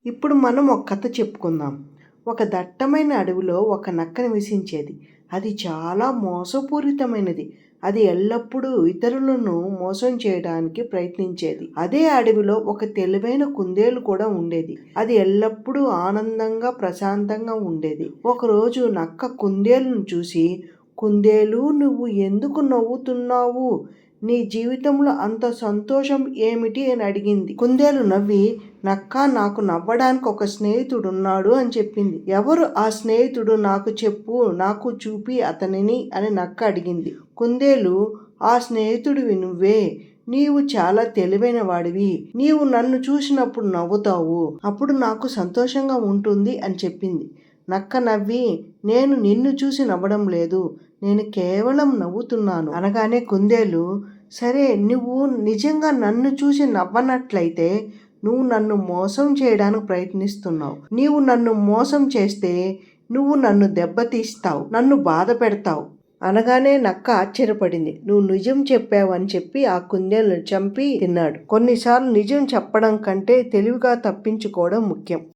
ఇప్పుడు మనం ఒక కథ చెప్పుకుందాం. ఒక దట్టమైన అడవిలో ఒక నక్క నివసించేది. అది చాలా మోసపూరితమైనది. అది ఎల్లప్పుడూ ఇతరులను మోసం చేయడానికి ప్రయత్నించేది. అదే అడవిలో ఒక తెలివైన కుందేలు కూడా ఉండేది. అది ఎల్లప్పుడూ ఆనందంగా, ప్రశాంతంగా ఉండేది. ఒకరోజు నక్క కుందేలును చూసి, "కుందేలు, నువ్వు ఎందుకు నవ్వుతున్నావు? నీ జీవితంలో అంత సంతోషం ఏమిటి?" అని అడిగింది. కుందేలు నవ్వి, "నక్క, నాకు నవ్వడానికి ఒక స్నేహితుడున్నాడు" అని చెప్పింది. "ఎవరు ఆ స్నేహితుడు? నాకు చెప్పు, నాకు చూపి అతనిని" అని నక్క అడిగింది. కుందేలు, "ఆ స్నేహితుడివి నువ్వే. నీవు చాలా తెలివైన వాడివి. నీవు నన్ను చూసినప్పుడు నవ్వుతావు. అప్పుడు నాకు సంతోషంగా ఉంటుంది అని చెప్పింది. నక్క నవ్వి, "నేను నిన్ను చూసి నవ్వడం లేదు. నేను కేవలం నవ్వుతున్నాను" అనగానే కుందేలు, "సరే, నువ్వు నిజంగా నన్ను చూసి నవ్వనట్లయితే నువ్వు నన్ను మోసం చేయడానికి ప్రయత్నిస్తున్నావు. నీవు నన్ను మోసం చేస్తే నువ్వు నన్ను దెబ్బతీస్తావు, నన్ను బాధ పెడతావు" అనగానే నక్క ఆశ్చర్యపడింది. "నువ్వు నిజం చెప్పావు" అని చెప్పి ఆ కుందేలును చంపి తిన్నాడు. కొన్నిసార్లు నిజం చెప్పడం కంటే తెలివిగా తప్పించుకోవడం ముఖ్యం.